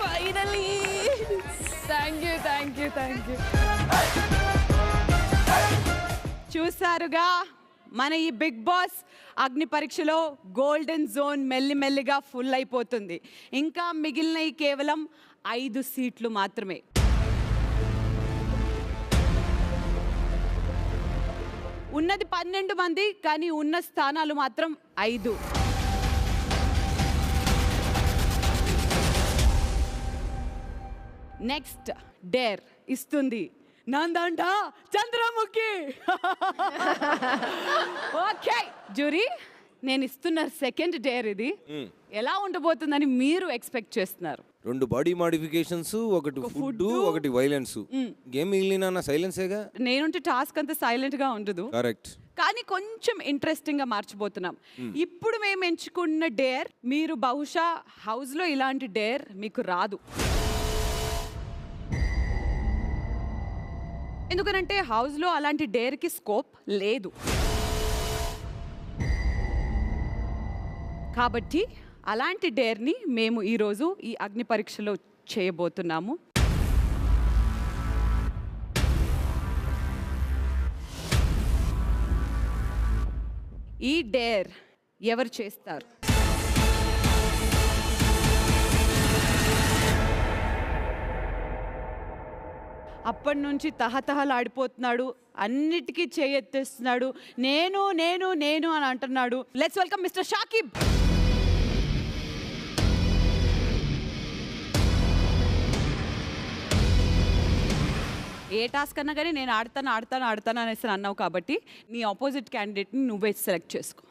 ఫైనలీ. Thank you. చూసారుగా, మన ఈ బిగ్ బాస్ అగ్ని పరీక్షలో గోల్డెన్ జోన్ మెల్లిమెల్లిగా ఫుల్ అయిపోతుంది. ఇంకా మిగిలినవి కేవలం 5 సీట్లు మాత్రమే. ఉన్నది 12 మంది, కానీ ఉన్న స్థానాలు మాత్రం 5. నెక్స్ట్ డేర్ ఇస్తుంది నందంట చంద్రముఖి. ఓకే జ్యూరీ, నేను ఇస్తున్న సెకండ్ డేర్ ఇది. ఎలా ఉండబోతుందని మీరు ఎక్స్పెక్ట్ చేస్తున్నారు? 2 బాడీ మాడిఫికేషన్స్, ఒకటి ఫుడ్, ఒకటి వైలెన్స్. గేమ్ మిగిలిన సైలెన్సేగా. నేనుంటే టాస్క్ అంతా సైలెంట్ గా ఉండదు. కరెక్ట్. కానీ కొంచెం ఇంట్రెస్టింగ్ గా మార్చబోతున్నాం. ఇప్పుడు మేము ఎంచుకున్న డేర్, మీరు బహుశా హౌస్ లో ఇలాంటి డేర్ మీకు రాదు. ఎందుకనంటే హౌస్ లో అలాంటి డేర్ కి స్కోప్ లేదు. కాబట్టి అలాంటి డేర్ని మేము ఈరోజు ఈ అగ్ని పరీక్షలో చేయబోతున్నాము. ఈ డేర్ ఎవరు చేస్తారు? అప్పటి నుంచి తహతహలాడిపోతున్నాడు, అన్నిటికీ చేయెత్తేస్తున్నాడు. నేను నేను నేను అని అంటున్నాడు. Let's welcome mister Shakib. A task అన్నా కానీ నేను ఆడతాను అనేసి అన్నావు కాబట్టి నీ ఆపోజిట్ క్యాండిడేట్ని నువ్వే సెలెక్ట్ చేసుకో.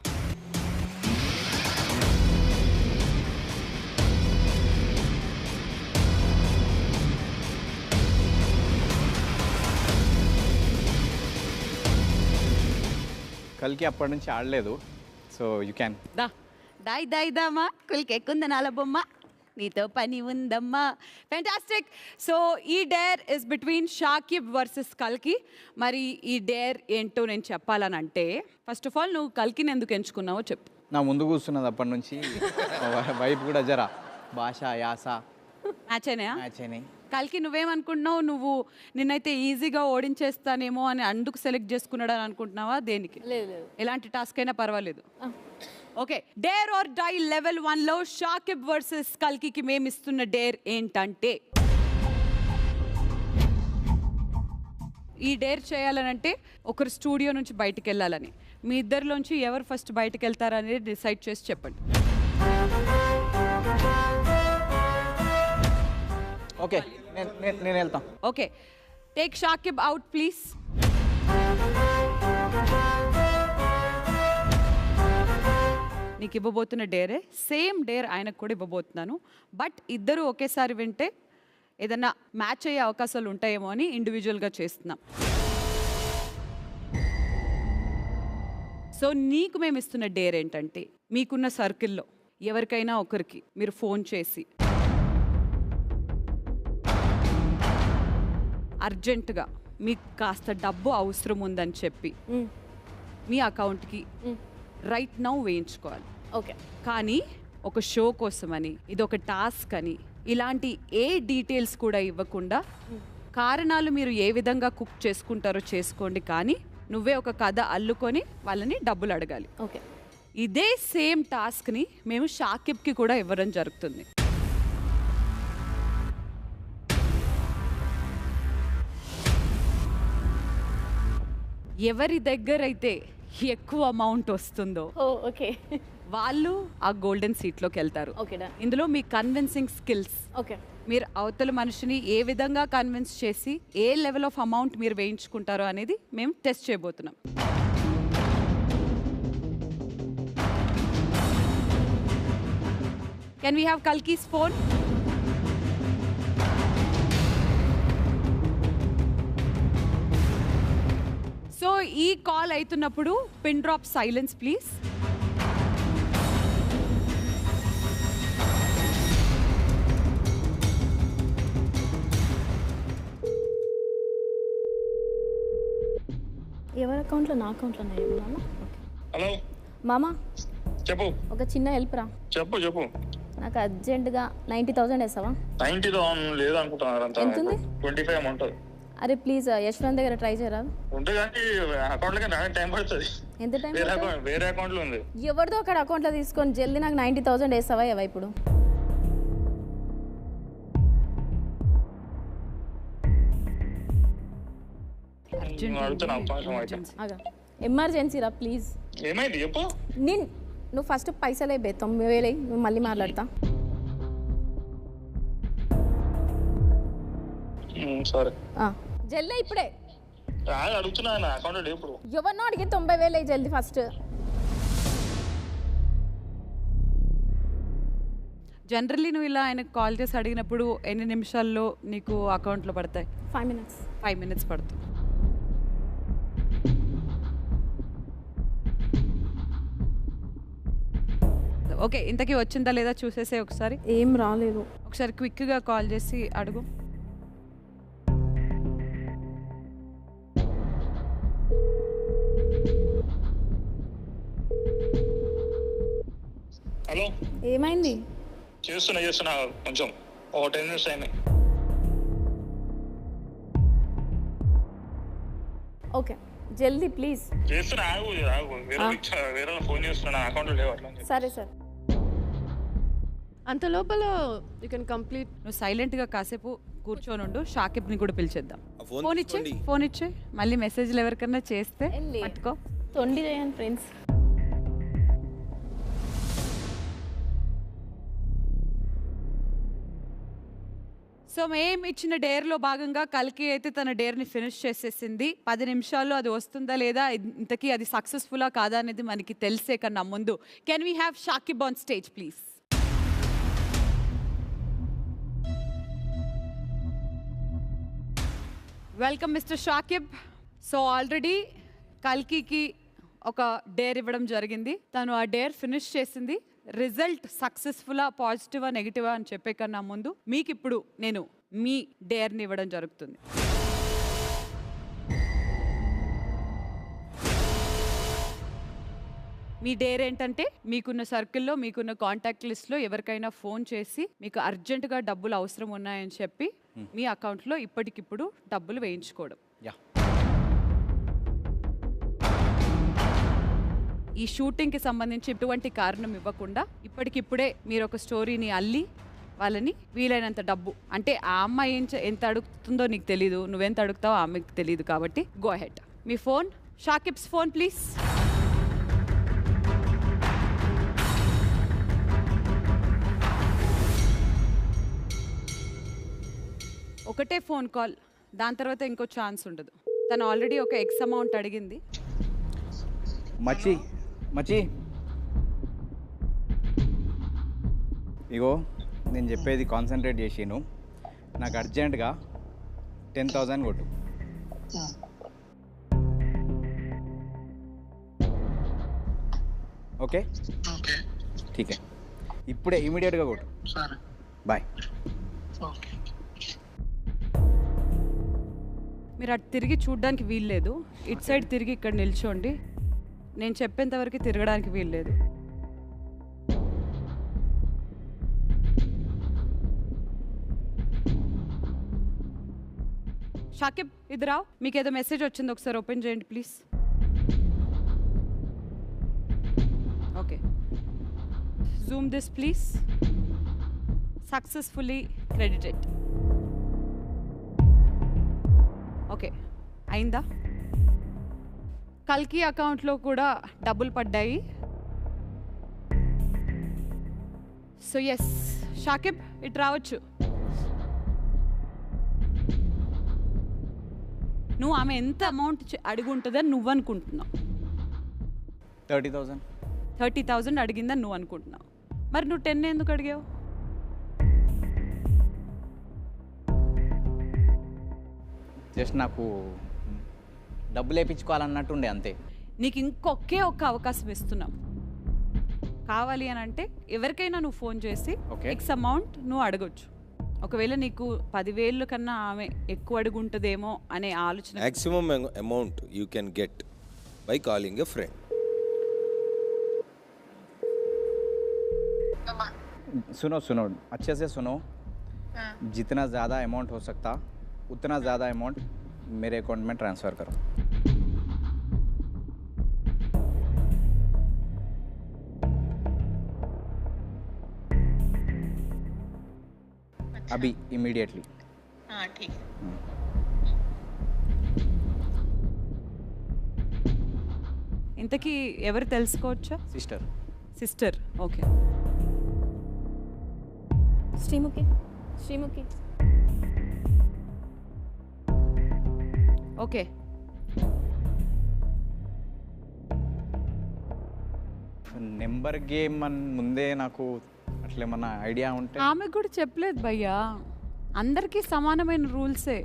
కల్కి అప్పటి నుంచి ఆడలేదు, సో యూ క్యాన్. దామా కులికి ఎక్కుంది నాల బొమ్మ, నీతో పని ఉందమ్మా. ఫ్యాంటాస్టిక్. సో ఈ dare is between Shakib versus కల్కి. మరి ఈ డేర్ ఏంటో నేను చెప్పాలని అంటే, ఫస్ట్ ఆఫ్ ఆల్ నువ్వు కల్కిని ఎందుకు ఎంచుకున్నావో చెప్పు. నా ముందు కూర్చున్నది అప్పటి నుంచి వైపు కూడా జరా భాష యాస మ్యాచ్ అయినాయి. కల్కి నువ్వేమనుకుంటున్నావు? నువ్వు నిన్నైతే ఈజీగా ఓడించేస్తానేమో అని అందుకు సెలెక్ట్ చేసుకున్నాడు అని అనుకుంటున్నావా? దేనికి? ఎలాంటి టాస్క్ అయినా పర్వాలేదు. Okay, dare or die level 1లో షాకిబ్ వర్సెస్ కల్కి మేము ఇస్తున్న డేర్ ఏంటంటే, ఈ డేర్ చేయాలనంటే ఒకరు స్టూడియో నుంచి బయటికి వెళ్ళాలని. మీ ఇద్దరిలోంచి ఎవరు ఫస్ట్ బయటికి వెళ్తారనేది డిసైడ్ చేసి చెప్పండి. ఓకే, నేను వెళ్తాం. Okay, take Shakib out please. నీకు ఇవ్వబోతున్న డేరే సేమ్ డేర్ ఆయనకు కూడా ఇవ్వబోతున్నాను. బట్ ఇద్దరు ఒకేసారి వింటే ఏదన్నా మ్యాచ్ అయ్యే అవకాశాలు ఉంటాయేమో అని ఇండివిజువల్గా చేస్తున్నాం. సో నీకు మేము ఇస్తున్న డేర్ ఏంటంటే, మీకున్న సర్కిల్లో ఎవరికైనా ఒకరికి మీరు ఫోన్ చేసి అర్జెంటుగా మీకు కాస్త డబ్బు అవసరం ఉందని చెప్పి మీ అకౌంట్కి రైట్ నౌ వేయించుకోవాలి. ఓకే, కానీ ఒక షో కోసమని, ఇది ఒక టాస్క్ అని ఇలాంటి ఏ డీటెయిల్స్ కూడా ఇవ్వకుండా, కారణాలు మీరు ఏ విధంగా కుక్ చేసుకుంటారో చేసుకోండి, కానీ నువ్వే ఒక కథ అల్లుకొని వాళ్ళని డబ్బులు అడగాలి. ఓకే, ఇదే సేమ్ టాస్క్ని మేము షాకిబ్కి కూడా ఇవ్వడం జరుగుతుంది. ఎవరి దగ్గరైతే ఎక్కువ అమౌంట్ వస్తుందో ఓకే వాళ్ళు ఆ గోల్డెన్ సీట్లోకి వెళ్తారు. ఇందులో మీ కన్విన్సింగ్ స్కిల్స్, ఓకే, మీరు అవతల మనిషిని ఏ విధంగా కన్విన్స్ చేసి ఏ లెవెల్ ఆఫ్ అమౌంట్ మీరు వేయించుకుంటారో అనేది మేము టెస్ట్ చేయబోతున్నాం. Can we have Kalki's phone? So ఈ కాల్ అవుతున్నప్పుడు పిన్ డ్రాప్ సైలెన్స్ ప్లీజ్. ఎవరి అకౌంట్లో? నా అకౌంట్లో మామ. హలో మామ, చెప్పు. ఒక చిన్న హెల్ప్ రా. చెప్పు చెప్పు. నాకు అర్జెంటుగా 90,000 వేస్తావా? 90,000 లేదు అనుకుంటున్నారు. అంత ఎంతుంది? 25 అమౌంట్. అరే ప్లీజ్ యశ్వంత్ దగ్గర ట్రై చేయరా? ఉంటుంది కానీ అకౌంట్లోకి రావడానికి టైం పడుతుంది. ఎంత టైం? వేరే అకౌంట్లో ఉంది. ఎవరిదో అక్కడ అకౌంట్లో తీసుకొని జల్దీ నాకు 90,000 వేస్తావా ఏవా ఇప్పుడు? ఎమర్జెన్సీ రా ప్లీజ్. ఏమైంది చెప్పు. నువ్వు ఫస్ట్ పైసలే 90,000 నువ్వు మళ్ళీ మాట్లాడతా. సరే జల్దీ ఇప్పుడే అడుగుతున్నా అకౌంట్ ఇప్పుడు. ఎవరినో అడిగి 90,000 జల్దీ ఫస్ట్. జనరల్లీ నువ్వు ఇలా ఆయనకు కాల్ చేసి అడిగినప్పుడు ఎన్ని నిమిషాల్లో నీకు అకౌంట్లో పడతాయి? 5 minutes. 5 minutes పడుతుంది. ఓకే, ఇంతకీ వచ్చిందా లేదా చూసేసే ఒకసారి. ఏం రాలేదు. ఒకసారి క్విక్గా కాల్ చేసి అడుగు. హలో, ఏమైంది? చేస్తున్నా కొంచెం 10 minutes అయినాయి. ఓకే జల్దీ ప్లీజ్. చేస్తున్నా వేరే ఫోన్ చేస్తున్నా అకౌంట్లో లేవు అట్లా. సరే సరే. అంత లోపల యూ కెన్ కంప్లీట్. నువ్వు సైలెంట్గా కాసేపు కూర్చొని ఉండు. షాకిబ్ని కూడా పిలిచేద్దాం. ఫోన్ ఫోన్ ఇచ్చే మళ్ళీ మెసేజ్లు ఎవరికన్నా చేస్తే పట్టుకో. తొండి చేయండి ఫ్రెండ్స్. సో మేము ఇచ్చిన డేర్లో భాగంగా కల్కి అయితే తన డేర్ని ఫినిష్ చేసేసింది. 10 నిమిషాల్లో అది వస్తుందా లేదా, ఇంతకీ అది సక్సెస్ఫుల్లా కాదా అనేది మనకి తెలిసే కన్నా ముందు can we have Shakib on stage please? Welcome mister Shakib. So already కల్కికి ఒక డేర్ ఇవ్వడం జరిగింది. తను ఆ డేర్ ఫినిష్ చేసింది. రిజల్ట్ సక్సెస్ఫుల్లా పాజిటివా నెగిటివా అని చెప్పే కన్నా ముందు మీకు ఇప్పుడు నేను మీ డేర్ని ఇవ్వడం జరుగుతుంది. మీ డేర్ ఏంటంటే మీకున్న సర్కిల్లో మీకున్న కాంటాక్ట్ లిస్ట్లో ఎవరికైనా ఫోన్ చేసి మీకు అర్జెంటుగా డబ్బులు అవసరం ఉన్నాయని చెప్పి మీ అకౌంట్లో ఇప్పటికిప్పుడు డబ్బులు వేయించుకోవడం. ఈ షూటింగ్కి సంబంధించి ఎటువంటి కారణం ఇవ్వకుండా ఇప్పటికిప్పుడే మీరు ఒక స్టోరీని అల్లి వాళ్ళని వీలైనంత డబ్బు, అంటే ఆ అమ్మాయి ఎంత అడుగుతుందో నీకు తెలీదు, నువ్వెంత అడుగుతావో ఆ అమ్మాయికి తెలియదు, కాబట్టి గో అహెడ్. మీ ఫోన్, షాకిబ్స్ ఫోన్ ప్లీజ్. ఒకటే ఫోన్ కాల్, దాని తర్వాత ఇంకో ఛాన్స్ ఉండదు. తను ఆల్రెడీ ఒక ఎక్స్ అమౌంట్ అడిగింది. మచ్చి ఇగో నేను చెప్పేది కాన్సన్ట్రేట్ చేసిను. నాకు అర్జెంటుగా 10,000 కొట్టు. ఓకే ఠీకే, ఇప్పుడే ఇమీడియట్గా కొట్టు. బాయ్. మీరు అటు తిరిగి చూడడానికి వీల్లేదు. ఇటు సైడ్ తిరిగి ఇక్కడ నిల్చోండి. నేను చెప్పేంత వరకు తిరగడానికి వీల్లేదు. షాకిబ్ ఇది రావు, మీకు ఏదో మెసేజ్ వచ్చింది, ఒకసారి ఓపెన్ చేయండి please. Okay, Zoom this please. Successfully credited. Okay అయిందా? కల్కి అకౌంట్లో కూడా డబ్బులు పడ్డాయి. సో ఎస్ షాకిబ్ ఇటు రావచ్చు. నువ్వు ఆమె ఎంత అమౌంట్ అడిగి ఉంటుందని నువ్వు అనుకుంటున్నావు? 30,000. 30,000 అడిగిందని నువ్వు అనుకుంటున్నావు. మరి నువ్వు 10 ఎందుకు అడిగావు? జస్ట్ నాకు డబ్బులు వేయించుకోవాలన్నట్టుండే అంతే. నీకు ఇంకొకే ఒక్క అవకాశం ఇస్తున్నాం. కావాలి అని అంటే ఎవరికైనా నువ్వు ఫోన్ చేసి ఎక్స్ అమౌంట్ నువ్వు అడగొచ్చు. ఒకవేళ నీకు 10,000 కన్నా ఆమె ఎక్కువ అడుగుంటుందేమో అనే ఆలోచన. maximum amount you can get by calling a friend. सुनो अच्छे से सुनो. जितना ज़्यादा अमाउंट हो सकता उतना ज़्यादा अमाउंट मेरे अकाउंट में ट्रांसफ़र करो. अभी इमीडिएटली. हाँ ठीक है. ఇంతకీ ఎవరు తెలుసుకోవచ్చా? Sister. Okay. Sreemukhi okay. Number game అని ముందే నాకు అట్లేమన్నా ఐడియా ఉంటే. ఆమె కూడా చెప్పలేదు భయ్యా, అందరికీ సమానమైన రూల్సే.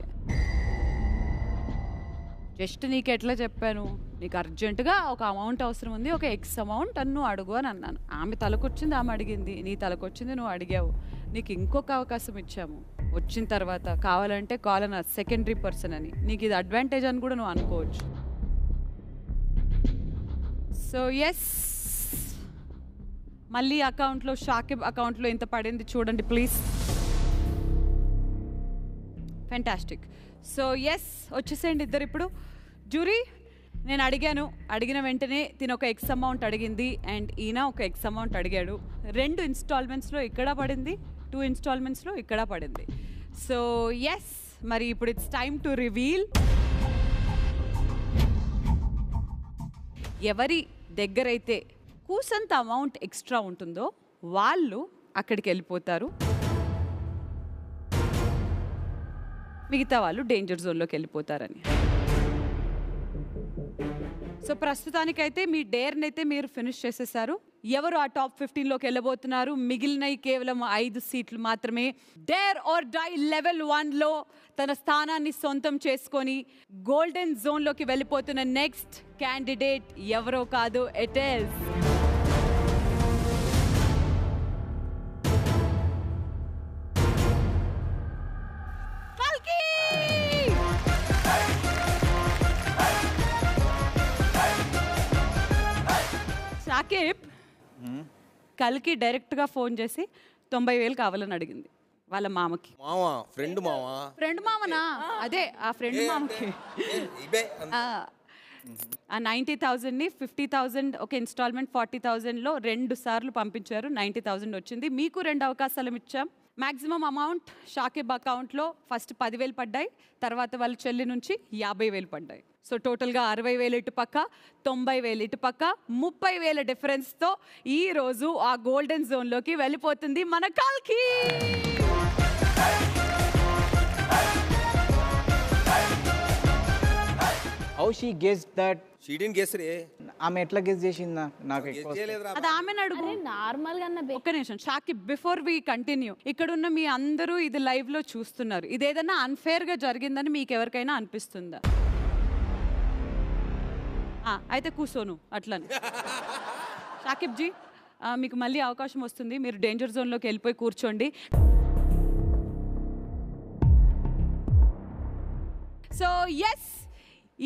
జస్ట్ నీకు ఎట్లా చెప్పాను, నీకు అర్జెంటుగా ఒక అమౌంట్ అవసరం ఉంది, ఒక ఎక్స్ అమౌంట్ అని నువ్వు అడుగు అని అన్నాను. ఆమె తలకొచ్చింది ఆమె అడిగింది, నీ తలకొచ్చింది నువ్వు అడిగావు. నీకు ఇంకొక అవకాశం ఇచ్చాము. వచ్చిన తర్వాత కావాలంటే కాల్ అన్న సెకండరీ పర్సన్ అని, నీకు ఇది అడ్వాంటేజ్ అని కూడా నువ్వు అనుకోవచ్చు. సో ఎస్, మళ్ళీ అకౌంట్లో షాకిబ్ అకౌంట్లో ఎంత పడింది చూడండి ప్లీజ్. ఫెంటాస్టిక్. సో ఎస్, వచ్చేసేయండి ఇద్దరు ఇప్పుడు. జ్యూరీ, నేను అడిగిన వెంటనే తిన ఒక ఎక్స్ అమౌంట్ అడిగింది అండ్ ఈయన ఒక ఎక్స్ అమౌంట్ అడిగాడు. 2 ఇన్స్టాల్మెంట్స్లో ఇక్కడ పడింది, 2 ఇన్స్టాల్మెంట్స్లో ఇక్కడ పడింది. సో ఎస్, మరి ఇప్పుడు ఇట్స్ టైమ్ టు రివీల్. ఎవరి దగ్గరైతే కూసంత అమౌంట్ ఎక్స్ట్రా ఉంటుందో వాళ్ళు అక్కడికి వెళ్ళిపోతారు, మిగతా వాళ్ళు డేంజర్ జోన్లోకి వెళ్ళిపోతారని. సో ప్రస్తుతానికైతే మీ డేర్ని అయితే మీరు ఫినిష్ చేసేసారు. ఎవరు ఆ టాప్ 15లోకి వెళ్ళబోతున్నారు? మిగిలినవి కేవలం 5 సీట్లు మాత్రమే. డేర్ ఆర్ డై లెవెల్ 1లో తన స్థానాన్ని సొంతం చేసుకొని గోల్డెన్ జోన్లోకి వెళ్ళిపోతున్న నెక్స్ట్ క్యాండిడేట్ ఎవరో కాదు, ఇట్ ఈస్ షాకిబ్. కల్కి డైరెక్ట్గా ఫోన్ చేసి 90,000 కావాలని అడిగింది వాళ్ళ మామకి. ఫ్రెండ్ మామనా? అదే ఆ ఫ్రెండ్ మామకి ఆ 90,000ని 50,000 ఒక ఇన్స్టాల్మెంట్ 40,000లో 2 సార్లు పంపించారు. 90,000 వచ్చింది. మీకు 2 అవకాశాలు ఇచ్చాం. మ్యాక్సిమం అమౌంట్ షాకిబ్ అకౌంట్లో ఫస్ట్ 10,000 పడ్డాయి, తర్వాత వాళ్ళ చెల్లి నుంచి 50,000 పడ్డాయి. సో టోటల్గా 60,000 ఇటు పక్క, 90,000 ఇటు పక్క, 30,000 డిఫరెన్స్తో ఈరోజు ఆ గోల్డెన్ జోన్లోకి వెళ్ళిపోతుంది మన కల్కి. How she guessed that? She didn't guess రే. ఆమె ఎట్లా గెస్ చేసిందా? నాకు అది ఆమెను అడుగు. నార్మల్ గా ఒక్క నిమిషం షాకిబ్, బిఫోర్ వి కంటిన్యూ, ఇక్కడున్న మీ అందరూ ఇది లైవ్ లో చూస్తున్నారు. ఇది ఏదైనా అన్ఫేర్ గా జరిగిందని మీకు ఎవరికైనా అనిపిస్తుందా? అయితే కూర్చోను అట్లని. షాకిబ్ జీ, మీకు మళ్ళీ అవకాశం వస్తుంది. మీరు డేంజర్ జోన్లోకి వెళ్ళిపోయి కూర్చోండి. సో ఎస్,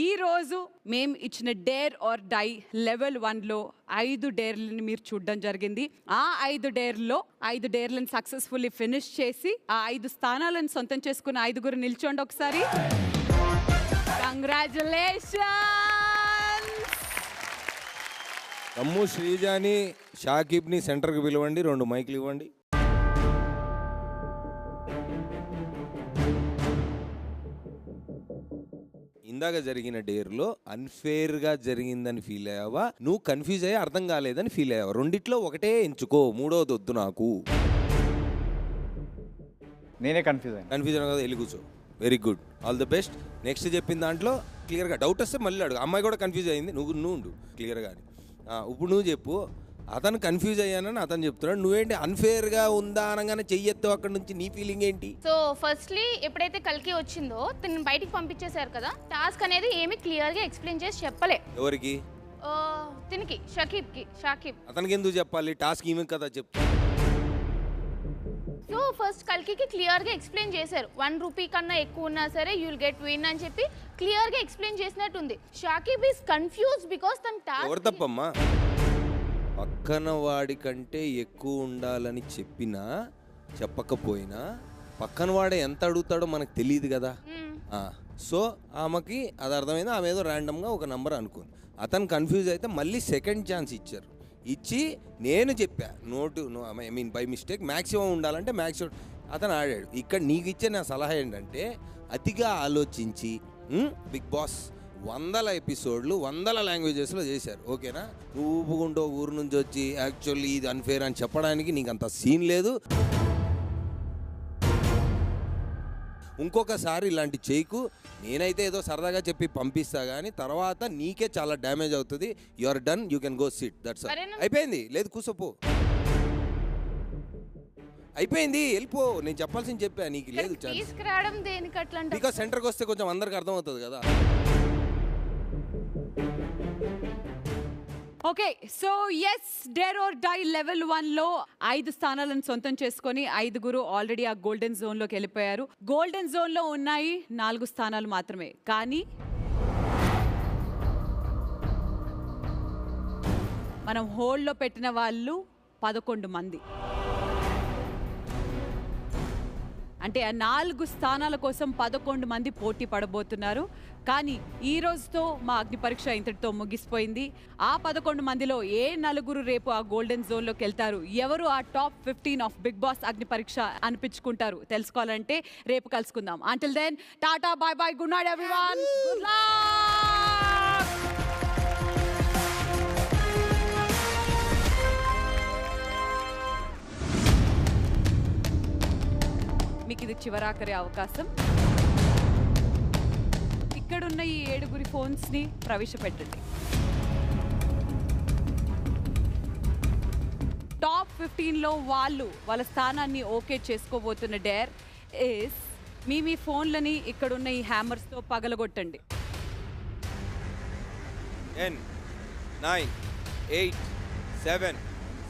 ఈరోజు మేము ఇచ్చిన డేర్ ఆర్ డై లెవెల్ 1లో 5 డేర్లని మీరు చూడడం జరిగింది. ఆ 5 డేర్లో 5 డేర్లను సక్సెస్ఫుల్లీ ఫినిష్ చేసి ఆ 5 స్థానాలను సొంతం చేసుకున్న 5గురు నిల్చోండి ఒకసారి. కంగ్రాచులేషన్. తమ్ము శ్రీజాని, షాకిబ్ని సెంటర్కి పిలవండి, 2 మైకులు ఇవ్వండి. ఇందాక జరిగిన డేర్లో అన్ఫేర్గా జరిగిందని ఫీల్ అయ్యావా, నువ్వు కన్ఫ్యూజ్ అయ్యి అర్థం కాలేదని ఫీల్ అయ్యావా? రెండిట్లో ఒకటే ఎంచుకో, మూడోది వద్దు నాకు. నేనే కన్ఫ్యూజ్ అయ్యాను. కన్ఫ్యూజ్ అయినా కదా, వెళ్ళి కూర్చో. Very good, all the best. Next చెప్పిన దాంట్లో క్లియర్గా డౌట్ వస్తే మళ్ళీ అడుగు. అమ్మాయి కూడా కన్ఫ్యూజ్ అయింది, నువ్వు ఉండు క్లియర్గా అని. ఇప్పుడు నువ్వు చెప్పు. అతను కన్ఫ్యూజ్ అయ్యానని అతను చెప్తున్నాడు, నువ్వేంటి అన్ఫేర్గా ఉందా అనగానే చెయ్యొద్దు, అక్కడ నుంచి నీ ఫీలింగ్ ఏంటి? సో ఫస్ట్లీ ఎప్పుడైతే కల్కి వచ్చిందో తను బయటికి పంపించేశారు కదా, టాస్క్ అనేది ఏమి క్లియర్ గా ఎక్స్ప్లెయిన్ చేసి చెప్పలే. ఎవరికి? తినికి, షాకిబ్. అతనికి ఎందుకు చెప్పాలి? టాస్క్ ఈమె కదా చెప్పు. సో ఫస్ట్ కల్కి క్లియర్ గా ఎక్స్ప్లెయిన్ చేశారు, 1 రూపీ కన్నా ఎక్కువ ఉన్నా సరే యూ విల్ గెట్ విన్ అని చెప్పి క్లియర్ గా ఎక్స్ప్లెయిన్ చేసినట్టుంది. షాకిబ్ ఈస్ కన్ఫ్యూజ్డ్ బికాస్ తన టాస్క్. ఎవరు తప్పమ్మా? పక్కన వాడి కంటే ఎక్కువ ఉండాలని చెప్పినా చెప్పకపోయినా పక్కన వాడే ఎంత అడుగుతాడో మనకు తెలియదు కదా. సో ఆమెకి అది అర్థమైంది, ఆమె ఏదో ర్యాండమ్గా ఒక నెంబర్ అనుకుంది. అతను కన్ఫ్యూజ్ అయితే మళ్ళీ సెకండ్ ఛాన్స్ ఇచ్చారు. ఇచ్చి నేను చెప్పా I mean by mistake maximum ఉండాలంటే మ్యాక్సిమం అతను ఆడాడు. ఇక్కడ నీకు ఇచ్చే నా సలహా ఏంటంటే అతిగా ఆలోచించి బిగ్ బాస్ 100 ఎపిసోడ్లు 100 లాంగ్వేజెస్లో చేశారు, ఓకేనా? నువ్వు ఊపుకుంటూ ఊరు నుంచి వచ్చి యాక్చువల్లీ ఇది అన్ఫేర్ అని చెప్పడానికి నీకు అంత సీన్ లేదు. ఇంకొకసారి ఇలాంటి చేయకు. నేనైతే ఏదో సరదాగా చెప్పి పంపిస్తా, కానీ తర్వాత నీకే చాలా డ్యామేజ్ అవుతుంది. You are done, you can go sit, that's all. అయిపోయింది, లేదు కూర్చోపో, అయిపోయింది, వెళ్ళిపో. నేను చెప్పాల్సింది చెప్పా, నీకు లేదు తీసుకురావడం దేనికి అట్లా? బికాస్ సెంటర్కి వస్తే కొంచెం అందరికి అర్థమవుతుంది కదా. Okay, so yes, dare or die level 1లో 5 స్థానాలను సొంతం చేసుకొని 5గురు ఆల్రెడీ ఆ గోల్డెన్ జోన్లోకి వెళ్ళిపోయారు. గోల్డెన్ జోన్లో ఉన్నాయి 4 స్థానాలు మాత్రమే, కానీ మనం హోల్డ్లో పెట్టిన వాళ్ళు 11 మంది. అంటే ఆ 4 స్థానాల కోసం 11 మంది పోటీ పడబోతున్నారు. కానీ ఈ రోజుతో మా అగ్ని పరీక్ష ఇంతటితో ముగిసిపోయింది. ఆ 11 మందిలో ఏ 4 రేపు ఆ గోల్డెన్ జోన్లోకి వెళ్తారు, ఎవరు ఆ top 15 of big Boss Agni పరీక్ష అనిపించుకుంటారు తెలుసుకోవాలంటే రేపు కలుసుకుందాం. Until then tata, bye bye, good night everyone, good luck. మీకు ఇది చివరాఖరి అవకాశం. ఇక్కడున్న ఈ 7 ఫోన్స్ని ప్రవేశపెట్టండి. టాప్ 15లో వాళ్ళ స్థానాన్ని ఓకే చేసుకోబోతున్న డేర్ ఇస్ మీ ఫోన్లని ఇక్కడున్న ఈ హ్యామర్స్తో పగలగొట్టండి. 10, 9, 8, 7,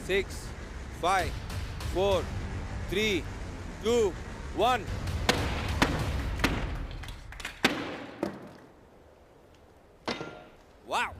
6, 5, 4, 3, 2, 1. Wow.